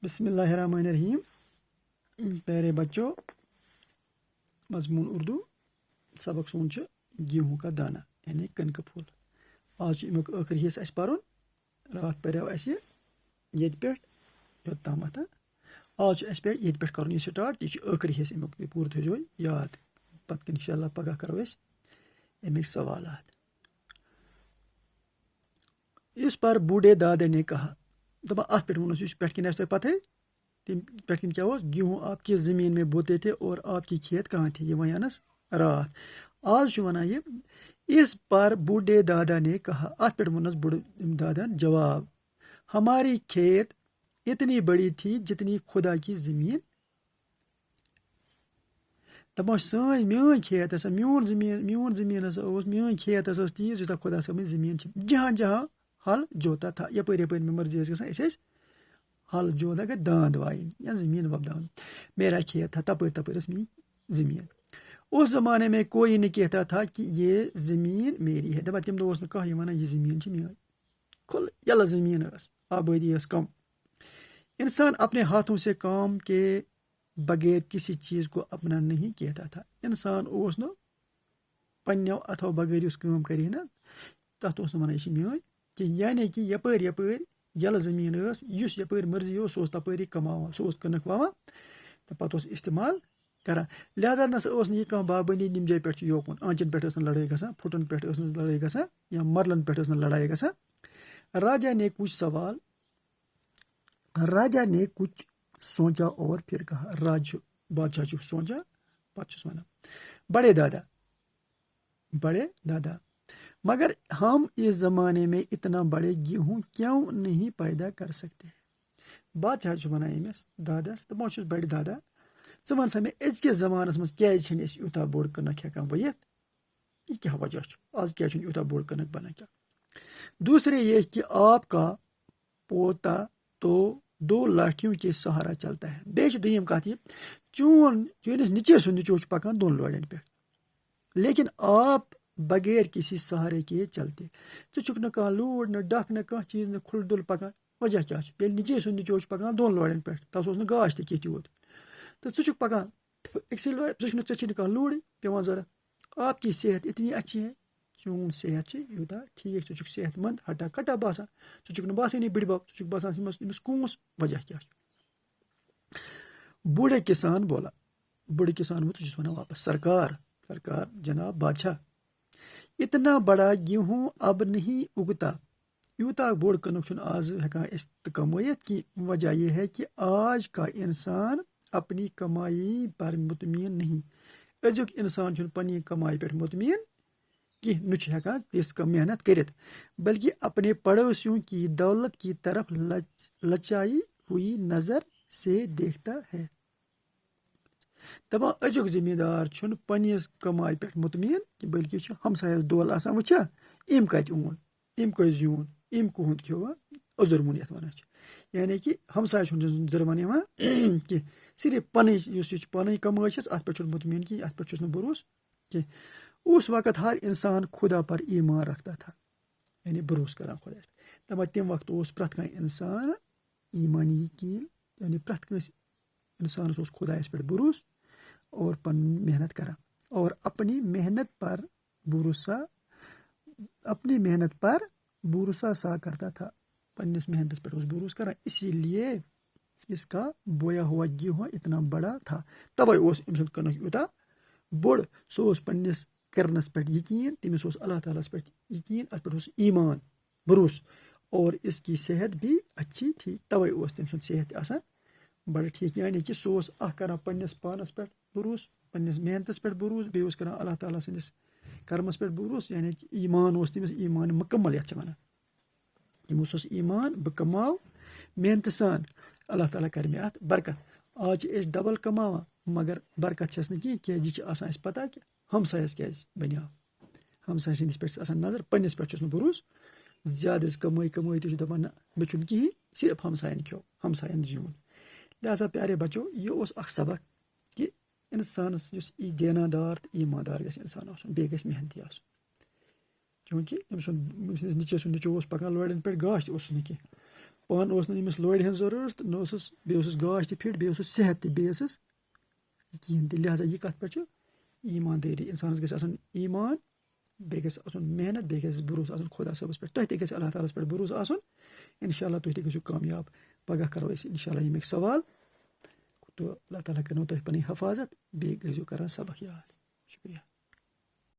बिस्मिल्लाहिर्रहमानिर्रहीम। प्यारे बच्चों, मजमून उर्दू सबक सोन गेहूं का दाना यानी कनक फूल। आज अमुक आखिरी हिस्सा अस पढ़ुन। रात पर्याव अस ये पे योत्तामथ। आज अस पे ये पे कर स्टार्ट। यह आखिरी हिस्सा अमुक पूर थो याद। पत् इंशाल्लाह पगह करो अमिक सवालात। इस पर बूढ़े दादा ने कहा, दपा अत पे वो पे तुम पता है तम पे क्या हो, गेहूँ आपकी ज़मीन में बोते थे और आपकी खेत कहाँ थे। ये वनस रात। आज वन ये इस पर बूढ़े दादा ने कहा। अत पे वनस बुढ़ दादा जवाब, हमारी खेत इतनी बड़ी थी जितनी खुदा की ज़मीन। दपान सन मेन खेत हसा मेन ज़मीन हसा मेन खेत हसा तीज यूता खुदा सबन ज़मीन जहाँ जहाँ हल जोता था। यपर यपर में मर्जी गई हल जोता गए दांद वाइन या ज़मीन वपदान। मेरा खेत था तपर तपर मेरी ज़मीन। उस ज़माने में कोई नहीं कहता था कि ये ज़मीन मेरी है। दपा तम दो कह वन यह ज़मीन मेरी। खुल यल ज़मीन आबादी कम। इंसान अपने हाथों से काम के बगैर किसी चीज़ को अपना नहीं कहता था। इंसान पन्यों अथो बगैर काम करे ना तथ वन यह मेन कि यानी कि यपर यपर यल ज़मीन उस यपर मर्जी हो सो तपरी कमावान सो कनक वावान तो पत इस्तेमाल करान। लिहाजा नस यह कह बाबंदी निम जाय पे योकुन आंचन पे लड़ाई ग फुटन पे लड़ाई ग या मरलन पे लड़ाई ग। राजा ने कुछ सोचा और फिर कहा। बादशाह सोचा पत वन, बड़े दादा मगर हम इस ज़माने में इतना बड़े गेहूँ क्यों नहीं पैदा कर सकते। बादशाह वन अमिस दादस दपान बड़े दादा च वन सा मे अजकिस ज़मानस मज क्या यूता बोड़ कनक हेकान बनित। यह क्या वजह आज क्या यूता बोड़ कनक बना क्या। दूसरे ये कि आपका पोता तो 2 लाठियों के सहारा चलता है। बेच दोम कत यह चूनिस नीचे सु नीचो पकान 2 लोड़न पे, लेकिन आप बगैर किसी सहारे के चलते। चुक न कह लूड़ न डक न कह चीज़ न खुल दुल पकान। वजह क्या नीचे सु नीचो पकान 2 लोड़न पे तस गाश तह त्यूत तो चुक पकान चे कह लूड़ पेवान जरूरत। आपकी सेहत इतनी अच्छी है, चून सेहत यूता ठीक चुक सेहतमंद हटा कटा बासान चुक बासानी बिड़बब चुक बासान कूस। वजह क्या। बूढ़े किसान बोला। बूढ़े किसान वन वापस, सरकार जनाब बादशाह, इतना बड़ा गेहूँ अब नहीं उगता। यूता बोड़ कनक आज हेकान कमायत कि वजह यह है कि आज का इंसान अपनी कमाई पर मुतमिन नहीं। अजुक इंसान पन्नी कमाई पे मुतमिन कि न हेकान तिस मेहनत करित, बल्कि अपने पड़ोसियों की दौलत की तरफ लचाई हुई नज़र से देखता है। दपान अजुक ज़मींदार पन्निस कमाई पे मुतमिन कि बल्कि हमसायस दोल आसान वुचा इम कत ओन इम कत जून इम कुहुंद खेवा अजुर्मुन यथ वन। यानी कि हमसाय जुर्मान कि सिर्फ पन कमाई अत पे मुतमिन कि अत पे भरोस कि। उस वक्त हर इंसान खुदा पर ईमान रखता था, यानी भरोस करा खुदा। दपा तम वक्त प्रथ कह इंसान ईमानी यकीन, यानी प्रथ इंसान खुदायस पे भरोस और पन मेहनत करा और अपनी मेहनत पर भरोसा सा करता था। पन्निस मेहनत पर भरोस करा, इसीलिए इसका बोया हुआ गेहूँ इतना बड़ा था। तवे अम कनक यूता बोड़ सो पन्निस करनस पे यकीन, तमिस अल्लाह ताला पे यकीन, अत पे ईमान भरोस और इसकी सेहत भी अच्छी थी। तवे तम सेहत आसान बड़ा ठीक। यानी कि सो कर पन्निस पानस पे भरोस, पन्निस मेहनतस पे भरोस, बे कर अल्लाह ताला सदिस कर्मस पे भरोस। यानी कि ईमान तमिस ईमान मुकम्मल यथ वन। तमिस ईमान बह कमाव मेहनत सान, अल्लाह ताला कर मे अत बरकत। आज डबल कमावान मगर बरकत क्या यह पता कि हमसायस क्या बनिया। हमसाय सदिस पे नजर, पन्निस पे भरोस। ज्यादा कमाई तो दपान ना मे कहीं, सिर्फ हमसायन खो हमसायन जून। लिहाजा प्यारे बच्चों, यह सबक कि इंसानस देनादार तो ईमानदार गस इंसान आसन, बे गस मेहनती आसन। क्योंकि नीचे सु नीचो पकान लोड़न पे गाश तस ना कह پانہٕ اوس نہٕ أمِس لورِ ہٕنٛز ضروٗرت نہ اوسُس بیٚیہِ اوسُس گاش تہِ فِٹ بیٚیہِ اوسُس صحت تہِ بیٚیہِ ٲسٕس کِہیٖنۍ تہِ لہٰذا یہِ کَتھ پٮ۪ٹھ چھُ ایٖماندٲری اِنسانَس گژھِ آسُن ایٖمان بیٚیہِ گژھِ آسُن محنت بیٚیہِ گژھِ بروسہٕ آسُن خۄدا صٲبَس پٮ۪ٹھ تۄہہِ تہِ گژھِ اللہ تعالیٰ ہَس پٮ۪ٹھ بروسہٕ آسُن اِنشاء اللہ تُہۍ تہِ گٔژھِو کامیاب پگاہ کَرو أسۍ اِنشاء اللہ ییٚمِکۍ سوال تہٕ اللہ تعالیٰ کَرنو تۄہہِ پَنٕنۍ حفاظت بیٚیہِ گٔژھِو کَران سبق یاد شُکریہ